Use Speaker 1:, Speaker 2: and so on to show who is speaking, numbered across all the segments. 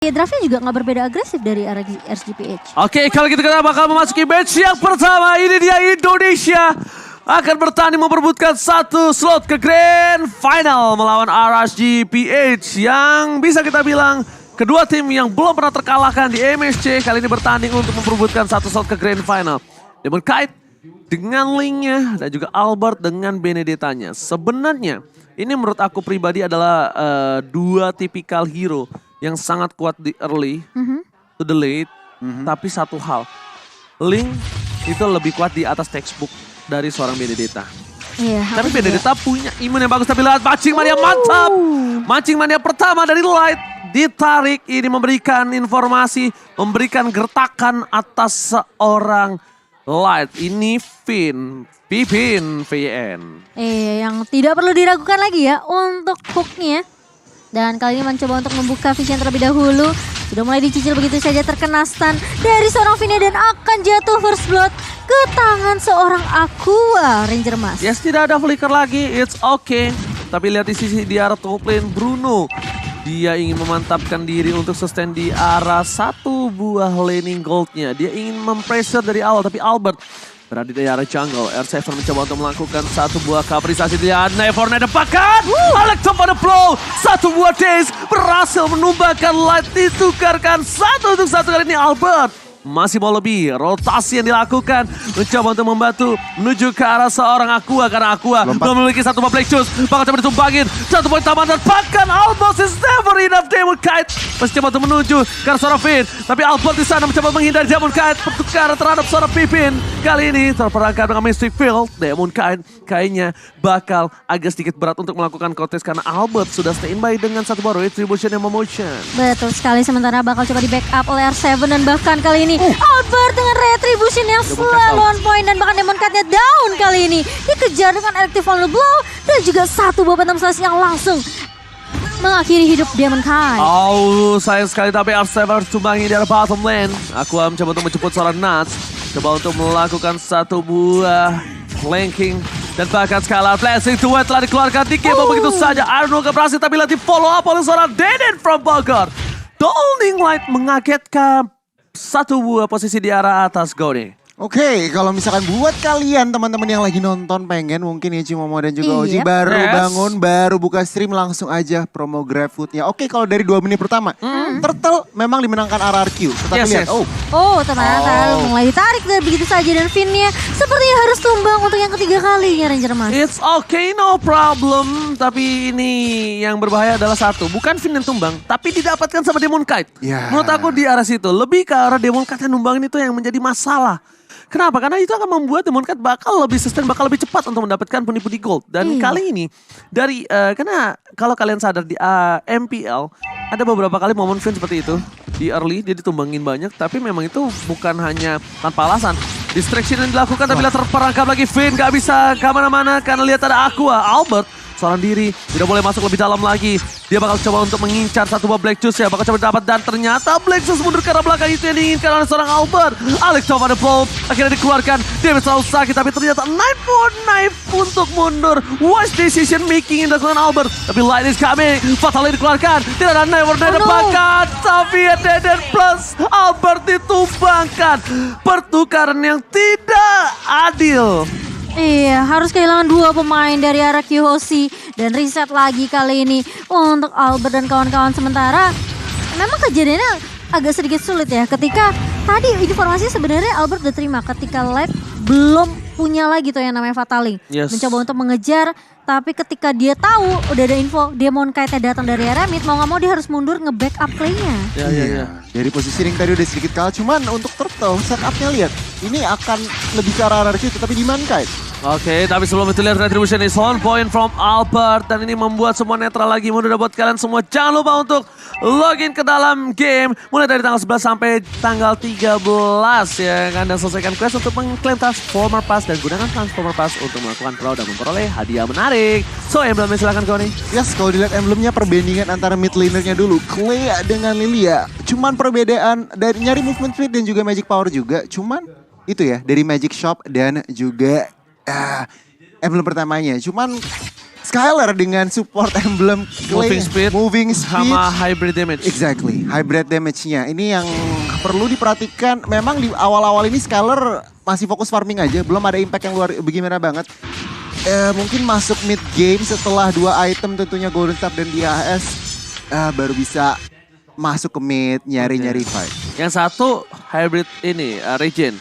Speaker 1: Draftnya juga nggak berbeda agresif dari RSGPH.
Speaker 2: Oke, kalau gitu kita bakal memasuki match yang pertama. Ini dia Indonesia akan bertanding memperebutkan satu slot ke Grand Final melawan RSGPH yang bisa kita bilang kedua tim yang belum pernah terkalahkan di MSC kali ini bertanding untuk memperebutkan satu slot ke Grand Final. Demon Kite dengan Link-nya dan juga Albert dengan Benedetta-nya. Sebenarnya ini menurut aku pribadi adalah dua tipikal hero yang sangat kuat di early to the late. Tapi satu hal, Link itu lebih kuat di atas textbook dari seorang Benedetta.
Speaker 1: Iya.
Speaker 2: Tapi Benedetta punya imun yang bagus, tapi lihat mancing mania mantap. Mancing mania pertama dari Light ditarik, ini memberikan informasi, memberikan gertakan atas seorang Light. Ini Pipin VN.
Speaker 1: Yang tidak perlu diragukan lagi ya untuk hooknya. Dan kali ini mencoba untuk membuka vision terlebih dahulu. Sudah mulai dicicil begitu saja, terkena stun dari seorang Vina dan akan jatuh first blood ke tangan seorang Aqua Ranger Mas.
Speaker 2: Yes, tidak ada flicker lagi, it's okay. Tapi lihat di sisi di arah top lane Bruno. Dia ingin memantapkan diri untuk sustain di arah satu buah laning goldnya. Dia ingin mempressure dari awal, tapi Albert berada di area jungle. R7 mencoba untuk melakukan satu buah kapristasi. Dia never dapatkan. Alex pada blow. Satu buah days berhasil menumbangkan Light. Ditukarkan satu untuk satu kali ini Albert. Masih mau lebih, rotasi yang dilakukan. Mencoba untuk membantu menuju ke arah seorang Aqua. Karena Aqua belum memiliki satu buah Black Juice. Bakal coba ditumbangin. Satu poin taman dan bahkan Albert is never enough. Demon Kite masih coba untuk menuju ke arah seorang Finn. Tapi Albert di sana mencoba menghindari Demon Kite. Pertukaran terhadap seorang Pipin. Kali ini terperangkap dengan Mystic Field. Demon Kite kayaknya bakal agak sedikit berat untuk melakukan contest. Karena Albert sudah standby dengan satu buah Retribution yang memotion.
Speaker 1: Betul sekali, sementara bakal coba di backup oleh R7 dan bahkan kali ini Albert dengan Retribution yang selalu on point dan bahkan Demon Kite-nya down kali ini. Dikejar dengan Elective Vulnerable Blow dan juga satu buah Phantom Slash yang langsung mengakhiri hidup Demon Kite.
Speaker 2: Sayang sekali tapi R7 harus tumbangi di arah bottom lane. Aku mencoba untuk menjemput seorang Nuts. Coba untuk melakukan satu buah flanking. Dan bahkan Skylar Blessing Duet telah dikeluarkan di game begitu saja. Arno gak berhasil tapi nanti follow up oleh seorang Deden from Bogor. Downing Light mengagetkan satu buah posisi di arah atas Gode.
Speaker 3: Oke, kalau misalkan buat kalian teman-teman yang lagi nonton pengen mungkin ya Cimomo dan juga Oji baru bangun, baru buka stream langsung aja promo GrabFood-nya. Oke, kalau dari 2 menit pertama, Turtle memang dimenangkan RRQ. Tetapi lihat,
Speaker 1: teman-teman mulai ditarik dari begitu saja dan Finn-nya sepertinya harus tumbang untuk yang ketiga kalinya Ranger Mas.
Speaker 2: It's okay, no problem. Tapi ini yang berbahaya adalah satu, bukan Finn yang tumbang, tapi didapatkan sama Demon Kite. Menurut aku di arah situ, lebih ke arah Demon Kite yang numbangin itu yang menjadi masalah. Kenapa? Karena itu akan membuat Demon Kite bakal lebih sustain, bakal lebih cepat untuk mendapatkan pundi-pundi gold. Dan kali ini, dari karena kalau kalian sadar di MPL, ada beberapa kali momen Finn seperti itu. Di early, dia ditumbangin banyak, tapi memang itu bukan hanya tanpa alasan. Distraction yang dilakukan, tapi lihat terperangkap lagi Finn, gak bisa kemana-mana karena lihat ada Aqua. Albert, seorang diri, tidak boleh masuk lebih dalam lagi. Dia bakal coba untuk mengincar satu buah Black Juice ya. Bakal coba dapat dan ternyata Black Juice mundur ke arah belakang itu yang diinginkan oleh seorang Albert. Alex coba ada blow. Akhirnya dikeluarkan. Dia selalu sakit tapi ternyata knife untuk mundur. Wise decision making yang dilakukan Albert. Tapi Light is coming. Fatalnya dikeluarkan. Tidak ada never bakat. Tapi Deden plus Albert ditumbangkan. Pertukaran yang tidak adil.
Speaker 1: Iya, harus kehilangan 2 pemain dari arah QHC dan reset lagi kali ini untuk Albert dan kawan-kawan. Sementara memang kejadiannya agak sedikit sulit ya ketika tadi informasi sebenarnya Albert udah terima ketika Light belum punya lagi tuh yang namanya Fataling. Mencoba untuk mengejar, tapi ketika dia tahu udah ada info Demon Kite-nya datang dari area mid, mau gak mau dia harus mundur nge-backup play-nya.
Speaker 3: Iya. Dari posisi ring tadi udah sedikit kalah, cuman untuk Turtle setup-nya lihat ini akan lebih ke arah RRQ tapi di Demon Kite.
Speaker 2: Oke, tapi sebelum itu lihat Retribution is on point from Albert. Dan ini membuat semua netral lagi. Mudah buat kalian semua. Jangan lupa untuk login ke dalam game. Mulai dari tanggal 11 sampai tanggal 13 ya kan. Dan selesaikan quest untuk mengklaim Transformer Pass. Dan gunakan Transformer Pass untuk melakukan draw dan memperoleh hadiah menarik. So, emblemnya silahkan kau nih.
Speaker 3: Yes, kalau dilihat emblemnya perbandingan antara mid lanernya dulu. Clea dengan Lilia. Cuman perbedaan dari nyari movement speed dan juga magic power juga. Cuman itu ya, dari magic shop dan juga emblem pertamanya. Cuman Skylar dengan support emblem moving speed
Speaker 2: sama hybrid damage.
Speaker 3: Exactly, hybrid damage-nya. Ini yang perlu diperhatikan. Memang di awal-awal ini Skylar masih fokus farming aja, belum ada impact yang luar bagaimana banget. Mungkin masuk mid game setelah 2 item tentunya Golden Staff dan DHS baru bisa masuk ke mid nyari-nyari fight.
Speaker 2: Yang satu hybrid ini Regen.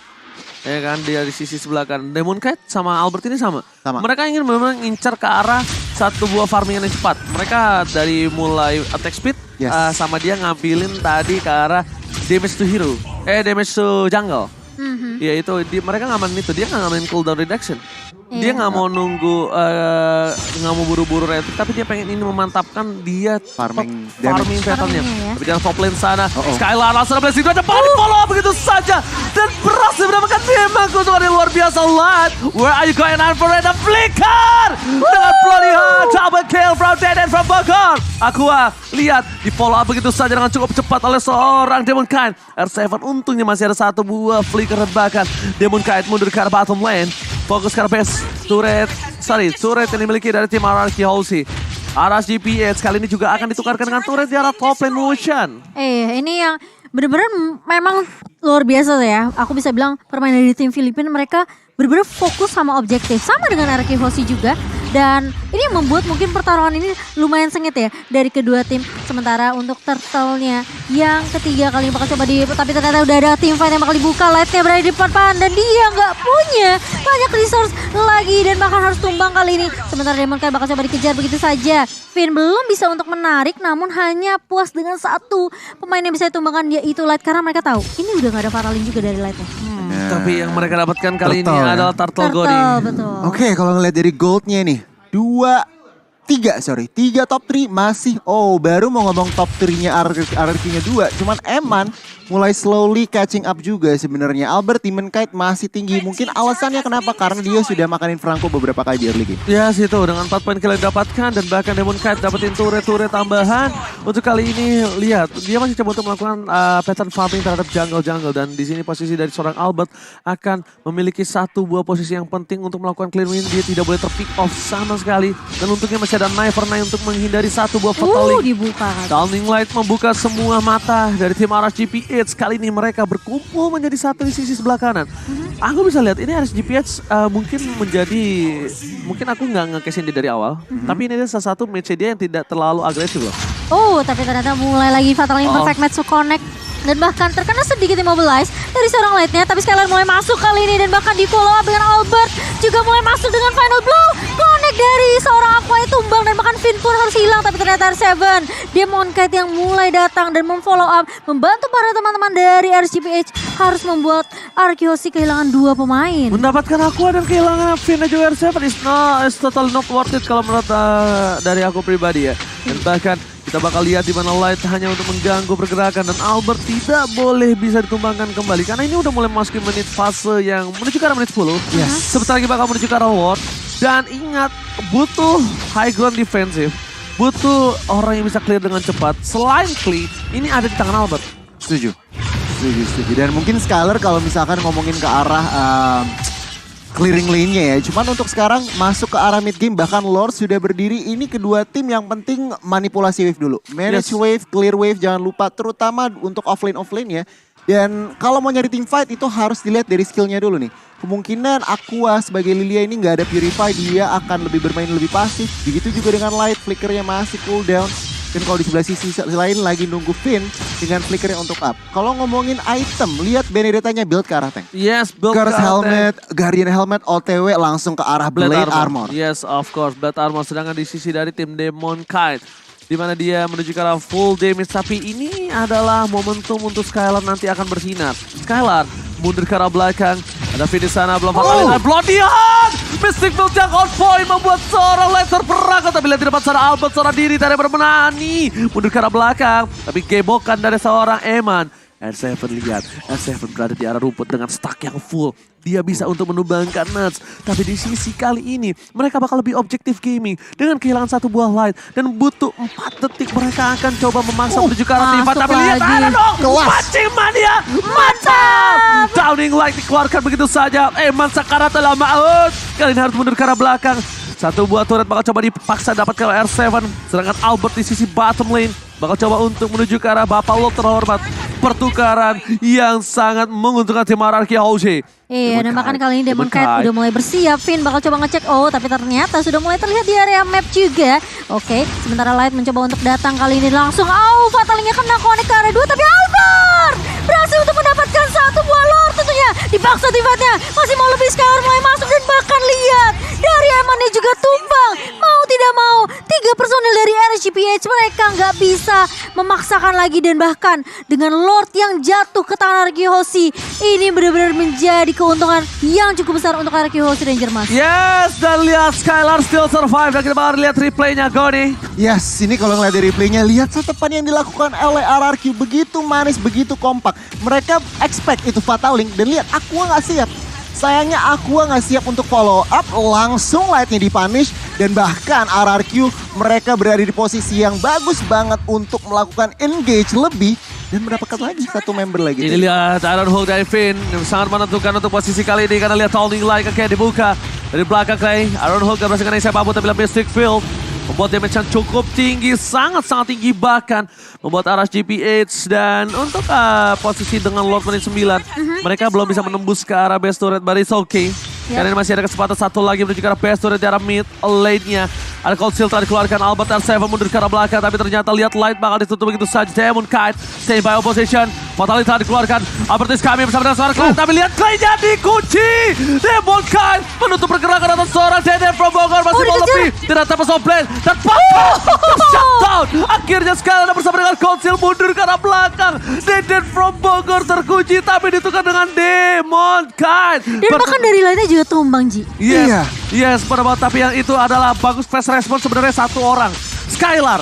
Speaker 2: Ya kan dia di sisi sebelah kan. Demon Knight sama Albert ini sama. Mereka ingin benar-benar ngincar ke arah satu buah farming yang cepat. Mereka dari mulai attack speed sama dia ngambilin tadi ke arah damage to hero. Damage to jungle. Ya itu mereka ngamanin itu, dia nggak ngamanin cooldown reduction. Dia nggak mau nunggu, nggak mau buru-buru retrik, tapi dia pengen ini memantapkan dia farming patternnya. Tapi di top lane sana, Skylar langsung ada blessing, ada body follow up begitu saja. Dan berhasil mendapatkan damage untuk yang luar biasa light. Where are you going on for it? A flicker! Dengan bloody heart, double kill from Dead and from Bogor. Aqua, lihat, di follow up begitu saja dengan cukup cepat oleh seorang Demon Knight. R7 untungnya masih ada satu buah flicker bahkan. Demon Knight mundur ke arah bottom lane. Fokus ke base turret yang dimiliki dari tim RRQ Hoshi. Aras GPH kali ini juga akan ditukarkan dengan turret di arah top lane Lucian.
Speaker 1: Ini yang benar-benar memang luar biasa ya. Aku bisa bilang permainan dari tim Filipina mereka benar-benar fokus sama objektif. Sama dengan RRQ Hoshi juga. Dan ini yang membuat mungkin pertarungan ini lumayan sengit ya dari kedua tim. Sementara untuk Turtle-nya yang ketiga kali bakal coba tapi ternyata udah ada tim fight yang bakal dibuka. Light-nya berada di depan dan dia nggak punya banyak resource lagi dan bahkan harus tumbang kali ini. Sementara Demon Knight bakal coba dikejar begitu saja. Finn belum bisa untuk menarik namun hanya puas dengan satu pemain yang bisa ditumbangkan yaitu Light. Karena mereka tahu ini udah nggak ada Faralin juga dari Light-nya.
Speaker 2: Tapi yang mereka dapatkan kali ini adalah Turtle Goding.
Speaker 3: Oke, kalau ngeliat dari goldnya nih. 3 top 3 masih. Baru mau ngomong top 3-nya RRQ-nya 2. Cuman Eman mulai slowly catching up juga sebenarnya. Albert Demon Knight masih tinggi. Mungkin alasannya kenapa? Karena dia sudah makanin Franco beberapa kali di early game.
Speaker 2: Ya situ dengan 4 poin kill yang didapatkan dan bahkan Demon Knight dapetin turret tambahan. Untuk kali ini lihat dia masih coba untuk melakukan pattern farming terhadap jungle dan di sini posisi dari seorang Albert akan memiliki satu buah posisi yang penting untuk melakukan clear win. Dia tidak boleh terpick off sama sekali dan untungnya masih ada Knife untuk menghindari satu buah fatal link. Downing Light membuka semua mata dari tim RSGPH. Kali ini mereka berkumpul menjadi satu di sisi sebelah kanan. Aku bisa lihat ini RSGPH mungkin aku nggak nge-cash ini dari awal. Tapi ini adalah salah satu match dia yang tidak terlalu agresif loh.
Speaker 1: Tapi ternyata mulai lagi fatal link perfect match to connect. Dan bahkan terkena sedikit immobilize dari seorang Light-nya. Tapi Skylar mulai masuk kali ini dan bahkan di follow up dengan Albert. Juga mulai masuk dengan final blow. Connect dari seorang Aqua tumbang dan bahkan Finn pun harus hilang. Tapi ternyata R7, Demon Knight yang mulai datang dan memfollow up. Membantu para teman-teman dari RSGPH harus membuat RRQ Hoshi kehilangan 2 pemain.
Speaker 2: Mendapatkan Aqua dan kehilangan Finn dan juga R7 is totally not worth it kalau menurut dari aku pribadi ya. Dan bahkan kita bakal lihat di mana Light hanya untuk mengganggu pergerakan dan Albert tidak boleh bisa ditumbangkan kembali karena ini udah mulai memasuki menit fase yang menuju ke arah menit 10. Sebentar lagi bakal menuju ke arah Ward. Dan ingat, butuh high ground defensive, butuh orang yang bisa clear dengan cepat. Selain Klee, ini ada di tangan Albert.
Speaker 3: Setuju. Dan mungkin Skylar kalau misalkan ngomongin ke arah clearing lane-nya ya. Cuman untuk sekarang masuk ke arah mid game bahkan Lord sudah berdiri. Ini kedua tim yang penting manipulasi wave dulu. Manage wave, clear wave jangan lupa terutama untuk offlane ya. Dan kalau mau nyari team fight itu harus dilihat dari skillnya dulu nih. Kemungkinan Aqua sebagai Lilia ini nggak ada Purify, dia akan lebih bermain lebih pasif. Begitu juga dengan Light, flickernya masih cooldown. Dan kalau di sebelah sisi lain lagi nunggu Finn dengan flickernya untuk up. Kalau ngomongin item, lihat Benedetta-nya build ke arah tank.
Speaker 2: Yes, build
Speaker 3: Curse helmet, Guardian helmet, OTW langsung ke arah Blade armor.
Speaker 2: Yes, of course, Blade armor. Sedangkan di sisi dari tim Demon Knight, di mana dia menuju ke arah full damage. Tapi ini adalah momentum untuk Skylar nanti akan bersinar. Skylar mundur ke arah belakang. Ada Finn di sana, belum fatal. Bloody Heart! Mystic Build yang on point membuat seorang Light terperangkap. Tapi lihat di depan sana Albert seorang diri dari bermenani. Mundur ke arah belakang. Tapi gebokan dari seorang Eman. R7 lihat, R7 berada di arah rumput dengan stack yang full. Dia bisa untuk menumbangkan Nuts. Tapi di sisi kali ini mereka bakal lebih objektif gaming. Dengan kehilangan satu buah Light. Dan butuh 4 detik mereka akan coba memaksa menuju ke arah Tifa. Tapi lihat ada dong, Pancing Mania. Mantap! Sounding Light dikeluarkan begitu saja. Eman sekarang telah maut. Kali ini harus mundur ke arah belakang. Satu buah turret bakal coba dipaksa dapatkan oleh R7. Sedangkan Albert di sisi bottom lane bakal coba untuk menuju ke arah Bapak Lord terhormat. Pertukaran yang sangat menguntungkan tim RRQ Hosey.
Speaker 1: Iya, dan bahkan kali ini Demon Knight udah mulai bersiap. Finn bakal coba ngecek, oh tapi ternyata sudah mulai terlihat di area map juga. Oke, sementara Light mencoba untuk datang kali ini langsung. Fatalingnya kena connect ke area 2, tapi Albert berhasil untuk mendapatkan satu buah Lord tentunya. Dipaksa tifatnya, masih mau lebih Skylar mulai masuk dan bahkan lihat dari Emannya juga tumbang. Mau tidak mau, 3 personil dari RSGPH mereka nggak bisa memaksakan lagi dan bahkan dengan Lord yang jatuh ke tangan RRQ Hosey, ini benar-benar menjadi keuntungan yang cukup besar untuk RRQ Hosey Ranger Mas.
Speaker 2: Yes, dan lihat Skylar still survive. Dan kita bakal lihat replaynya Goni.
Speaker 3: Yes, ini kalau ngeliat dari replaynya, lihat setepan yang dilakukan oleh RRQ. Begitu manis, begitu kompak. Mereka expect itu Fataling dan lihat Aqua nggak siap. Sayangnya Aqua nggak siap untuk follow up, langsung Lightnya dipunish. Dan bahkan RRQ mereka berada di posisi yang bagus banget untuk melakukan engage lebih. Dan mendapatkan lagi satu member lagi.
Speaker 2: Ini lihat Iron Hulk dari Finn yang sangat menentukan untuk posisi kali ini. Karena lihat Sounding Light kayak dibuka dari belakang Clay. Iron Hulk gak berhasil kena siapapun tapi lihat Mystic Field. Membuat damage yang cukup tinggi, sangat-sangat tinggi bahkan. Membuat RSGPH dan untuk posisi dengan Lord menit 9. Mereka belum bisa menembus ke arah base turret, but it's okay. Karena masih ada kesempatan satu lagi menuju ke arah base turret di arah mid lane-nya. Ada Cold Shield telah dikeluarkan, Albert R7 mundur ke arah belakang. Tapi ternyata lihat Light bakal ditutup begitu saja. Demon Knight, stay by opposition. Fatality telah dikeluarkan, Albert is coming bersama dengan seorang Clay. Tapi lihat Clay jadi kunci. Demon Knight menutup pergerakan atas seorang Deden from Bogor. Masih mau lebih, tidak dapat softplane. Dan shutdown. Akhirnya Skylar bersama dengan Cold Shield mundur ke arah belakang. Deden from Bogor terkunci tapi ditukar dengan Demon Knight.
Speaker 1: Dan bahkan dari Lightnya juga tumbang, Ji.
Speaker 2: Yes, pada waktu tapi yang itu adalah bagus fast response sebenarnya satu orang. Skylar.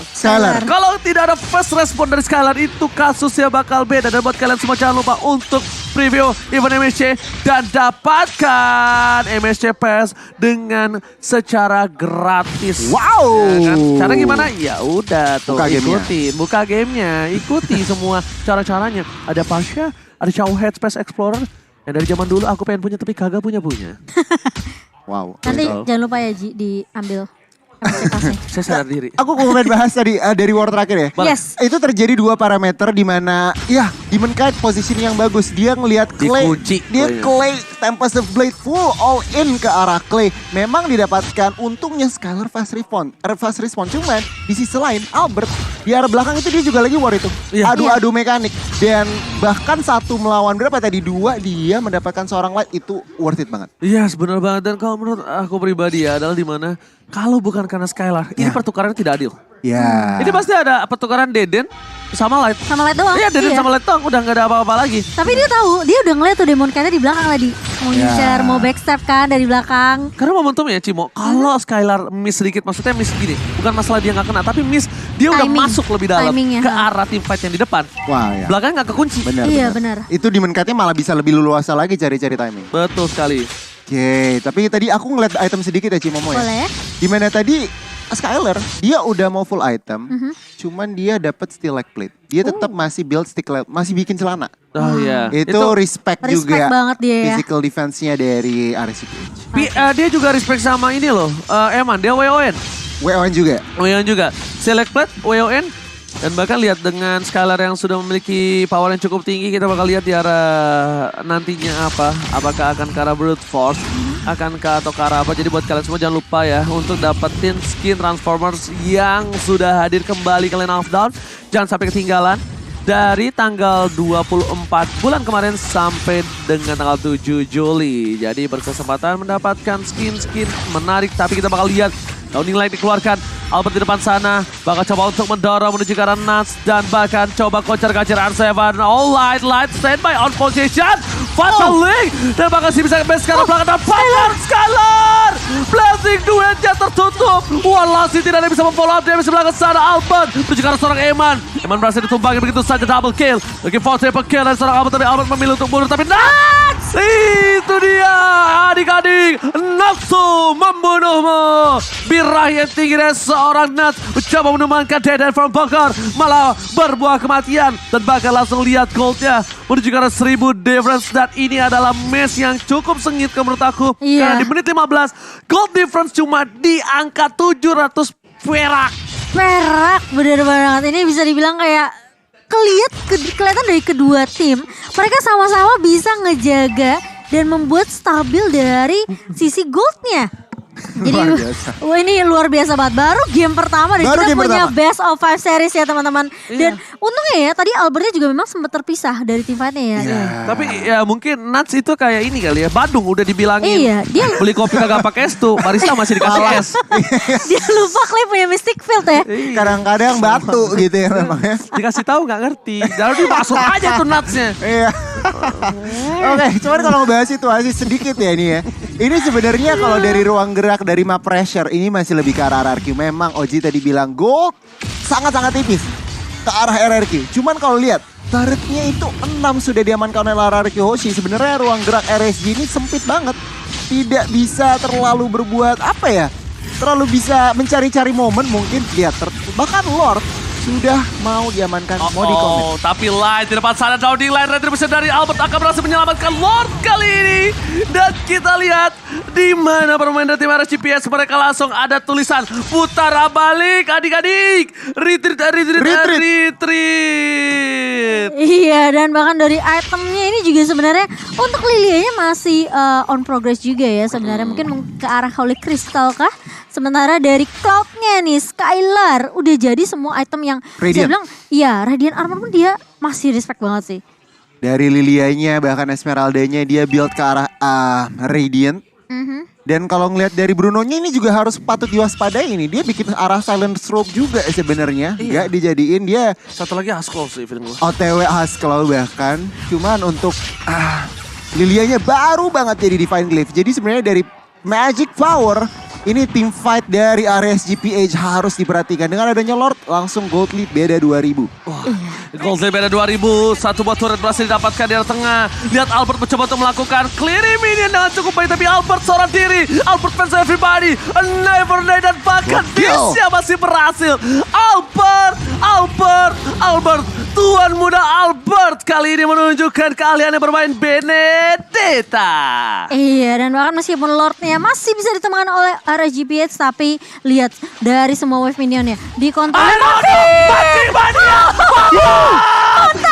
Speaker 2: Kalau tidak ada fast response dari Skylar itu kasusnya bakal beda. Dan buat kalian semua jangan lupa untuk preview event MSC dan dapatkan MSC Pass dengan secara gratis.
Speaker 3: Wow.
Speaker 2: Ya kan? Cara gimana? Ya udah tuh buka gamenya, ikuti semua cara-caranya. Ada Pasha, ada Showhead Space Explorer. Yang dari zaman dulu aku pengen punya tapi kagak punya.
Speaker 3: Wow.
Speaker 1: Nanti jangan lupa ya Ji diambil.
Speaker 2: Saya sadar diri.
Speaker 3: Aku mau bahas tadi dari war terakhir ya.
Speaker 1: Yes.
Speaker 3: Itu terjadi 2 parameter di mana ya Demon Knight posisi yang bagus. Dia ngelihat Clay.
Speaker 2: Dikunci.
Speaker 3: Dia Clay Tempest the Blade full all in ke arah Clay. Memang didapatkan untungnya Skylar fast respawn. Cuman di sisi lain Albert di arah belakang itu dia juga lagi war itu. Adu-adu mekanik. Dan bahkan 1 melawan berapa tadi 2 dia mendapatkan seorang Light itu worth it banget.
Speaker 2: Yes, benar banget. Dan kalau menurut aku pribadi ya adalah di mana kalau bukan karena Skylar, ini pertukarannya tidak adil.
Speaker 3: Ya.
Speaker 2: Ini pasti ada pertukaran Deden sama Light.
Speaker 1: Sama Light doang.
Speaker 2: Iya, Deden sama Light doang, udah gak ada apa-apa lagi.
Speaker 1: Tapi dia tahu, dia udah ngeliat tuh Demon Knight di belakang tadi. Mau ngincer, mau backstep kan dari belakang.
Speaker 2: Karena momentum ya Cimo, kalau Skylar miss sedikit, maksudnya miss gini. Bukan masalah dia gak kena, tapi miss dia udah masuk lebih dalam ke arah tim fight yang di depan.
Speaker 3: Wah ya.
Speaker 2: Belakang gak kekunci.
Speaker 1: Benar.
Speaker 3: Itu Demon Knight-nya malah bisa lebih leluasa lagi cari-cari timing.
Speaker 2: Betul sekali.
Speaker 3: Oke, tapi tadi aku ngeliat item sedikit ya Cimomo ya.
Speaker 1: Boleh.
Speaker 3: Dimana tadi Skylar dia udah mau full item, cuman dia dapat steel leg plate. Dia tetap masih build stick leg, masih bikin celana.
Speaker 2: Oh iya.
Speaker 3: Itu respect juga
Speaker 1: banget dia ya.
Speaker 3: physical defense-nya dari RSGPH.
Speaker 2: Dia juga respect sama ini loh, Eman, dia WON.
Speaker 3: WON juga.
Speaker 2: WON juga. Select plate, WON. Dan bahkan lihat dengan Skylar yang sudah memiliki power yang cukup tinggi, kita bakal lihat di arah nantinya apa. Apakah akan ke arah Brute Force, akan ke atau ke arah apa. Jadi buat kalian semua jangan lupa ya untuk dapetin skin Transformers yang sudah hadir kembali ke Lane of Dawn. Jangan sampai ketinggalan. Dari tanggal 24 bulan kemarin sampai dengan tanggal 7 Juli. Jadi berkesempatan mendapatkan skin-skin menarik. Tapi kita bakal lihat Sounding Light dikeluarkan. Albert di depan sana bakal coba untuk mendorong menuju ke arah Nuts. Dan bahkan coba kocar-kacir R7. Oh, Light stand by on position. Fatal Link. Dan bakal sih bisa base sekarang belakang. Dan Skylar. Blazing duetnya tertutup. Walasi tidak ada yang bisa memfollow up. Dia bisa belakang sana Albert. Menuju ke arah seorang Eman. Eman berhasil ditumbangin begitu saja double kill. Looking for triple kill dari seorang Albert. Tapi Albert memilih untuk mundur. Tapi Nuts Itu dia adik-adik, nafsu membunuhmu. Birahi yang tinggi dari seorang Nuts mencoba menumbangkan Dedan from Bogor, malah berbuah kematian. Dan bakal langsung lihat goldnya menuju ke arah 1000 difference. Dan ini adalah match yang cukup sengit menurut aku. Karena di menit 15 gold difference cuma di angka 700 perak.
Speaker 1: Perak, bener banget. Ini bisa dibilang kayak kelihatan dari kedua tim. Mereka sama-sama bisa ngejaga dan membuat stabil dari sisi goldnya. Jadi wah ini luar biasa banget. Baru game pertama dan kita punya best of 5 series ya teman-teman. Dan untungnya ya tadi Albertnya juga memang sempat terpisah dari tim fightnya ya.
Speaker 2: Tapi ya mungkin Nuts itu kayak ini kali ya. Badung udah dibilangin.
Speaker 1: Dia
Speaker 2: beli kopi kagak pakai es tuh. Barista masih dikasih es.
Speaker 1: Dia lupa Clay punya Mystic Field ya.
Speaker 3: Kadang-kadang batu gitu ya memangnya.
Speaker 2: Dikasih tahu nggak ngerti. Jadi masuk aja tuh Nutsnya.
Speaker 3: Iya. Oke, cuman kalau ngebahas situasi sedikit ya ini ya. Ini sebenarnya kalau dari ruang gerak dari map pressure ini masih lebih ke arah RRQ. Memang Oji tadi bilang gold sangat-sangat tipis ke arah RRQ. Cuman kalau lihat turretnya itu 6 sudah diamankan oleh RRQ Hoshi. Sebenarnya ruang gerak RSG ini sempit banget. Tidak bisa terlalu berbuat apa ya? Terlalu bisa mencari-cari momen mungkin. Lihat bahkan Lord sudah mau diamankan, mau di-comment.
Speaker 2: Tapi Light di depan sana, Downing Light retribution dari Albert akan berhasil menyelamatkan Lord kali ini. Dan kita lihat di mana permainan tim RSGPS mereka langsung ada tulisan putar balik adik-adik. Retreat.
Speaker 1: Iya dan bahkan dari itemnya ini juga sebenarnya untuk Lilianya masih on progress juga ya sebenarnya. Mungkin ke arah Holy Crystal kah? Sementara dari Cloud-nya nih, Skylar udah jadi semua item yang saya bilang, iya Radiant Armor pun dia masih respect banget sih.
Speaker 3: Dari Lilianya bahkan Esmeralda-nya dia build ke arah Radiant. Dan kalau ngelihat dari Bruno-nya ini juga harus patut diwaspadai ini. Dia bikin arah Silent Strobe juga sebenarnya. Gak dijadiin dia.
Speaker 2: Satu lagi Haskell sih film gue.
Speaker 3: OTW Haskell bahkan. Cuman untuk Lilianya baru banget jadi Divine Glaive. Jadi sebenarnya dari Magic Power ini team fight dari RSGPH harus diperhatikan. Dengan adanya Lord langsung gold lead beda 2000.
Speaker 2: Gold lead beda 2000. Satu buat turret berhasil didapatkan di arah tengah. Lihat Albert mencoba untuk melakukan clearing minion dengan cukup baik. Tapi Albert seorang diri. Albert fans everybody. A never die dan bahkan Disha masih berhasil. Albert. Tuan muda Albert kali ini menunjukkan keahliannya bermain Benedetta.
Speaker 1: Iya dan bahkan meskipun Lordnya masih bisa ditemukan oleh RSGPH tapi lihat dari semua wave minionnya dikontrol.
Speaker 2: Mancing mania.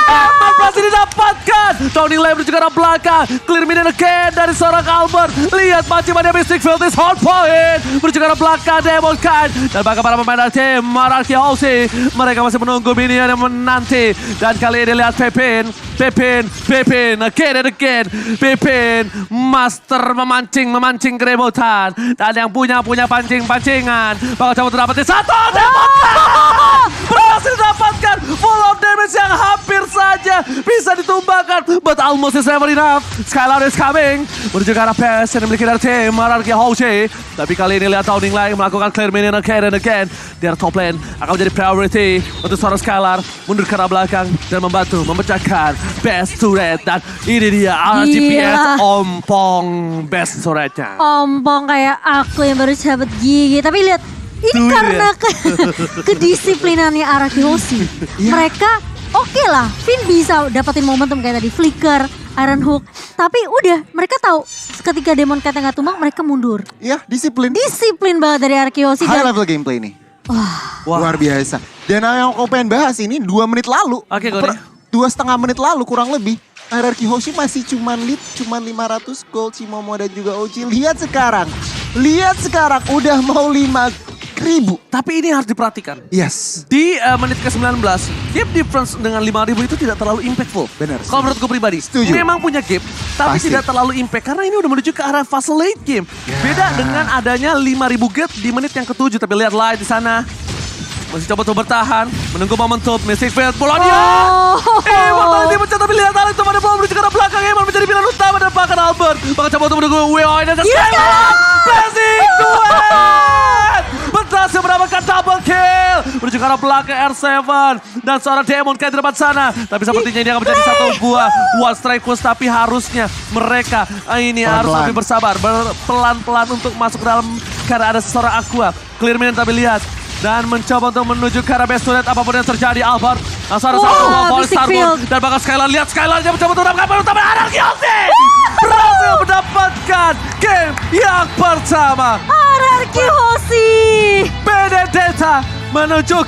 Speaker 2: Emang berhasil didapatkan. Downing Light menuju ke arah belakang. Clear minion again dari seorang Albert. Lihat mancing mania Mystic Field is hard point. Menuju ke arah belakang Demon Kind. Dan bahkan para pemain tim RRQ Hoshi. Mereka masih menunggu minion yang menanti. Dan kali ini lihat Pepin again and again. Pepin master memancing keributan. Dan yang punya pancingan. Bakal coba terdapat satu Demon Kind. Berhasil didapatkan full of damage yang hampir saja bisa ditumbangkan. But almost is never enough. Skylar is coming. Menuju ke arah PS yang dimiliki dari tim RRQ Hoshi. Tapi kali ini lihat Downing Light melakukan clear minion again and again. Di arah top lane akan menjadi priority untuk seorang Skylar. Mundur ke arah belakang dan membantu memecahkan best turret. Dan ini dia RSGPH ompong best turretnya.
Speaker 1: Ompong kayak aku yang baru cabut gigi. Tapi lihat ini karena kedisiplinannya RRQ Hoshi. Mereka oke lah, Finn bisa dapetin momentum kayak tadi, flicker, Iron Hook. Tapi udah, mereka tahu ketika Demon Cat nggak tumbang, mereka mundur.
Speaker 3: Iya, disiplin.
Speaker 1: Disiplin banget dari RRQ Hoshi.
Speaker 3: High level gameplay nih. Luar biasa. Dan yang aku pengen bahas ini 2 menit lalu.
Speaker 2: Oke, gue
Speaker 3: 2,5 menit lalu kurang lebih. RRQ Hoshi masih cuman lead, cuman 500 gold Cimomo dan juga Oji. Lihat sekarang udah mau 5.000.
Speaker 2: Tapi ini harus diperhatikan.
Speaker 3: Yes.
Speaker 2: Di menit ke-19, gap difference dengan 5.000 itu tidak terlalu impactful.
Speaker 3: Benar.
Speaker 2: Kalau menurut gue pribadi,
Speaker 3: setuju.
Speaker 2: Memang punya gap, tapi tidak terlalu impact. Karena ini udah menuju ke arah fase late game. Beda dengan adanya 5.000 gap di menit yang ke-7. Tapi lihat Light di sana. Masih coba untuk bertahan, menunggu momentum, Mystic Field, Polonia. Immortality pecah, tapi lihat Alex pada bola menuju ke arah belakang. Immortal menjadi pilihan utama dan bahkan Albert. Bahkan coba untuk menunggu WOI dan Skylar. Blazing Duet! Berhasil mendapatkan double kill. Menuju menuju ke arah belakang R7. Dan seorang Demon Knight di depan sana. Tapi sepertinya ini akan menjadi satu buah one strike push. Tapi harusnya mereka ini harus lebih bersabar. Pelan-pelan untuk masuk ke dalam. Karena ada seorang Aqua. Clear minion tapi lihat. Dan mencoba untuk menuju ke arah base turret. Apapun yang terjadi Albert. Langsung ada satu ball Starborn. Dan bakal Skylar. Lihat Skylar dia mencoba untuk mendapatkan utama Anarchy Ulti. Berhasil mendapatkan game yang pertama.
Speaker 1: Anarchy Hoshi.
Speaker 2: Benedetta menuju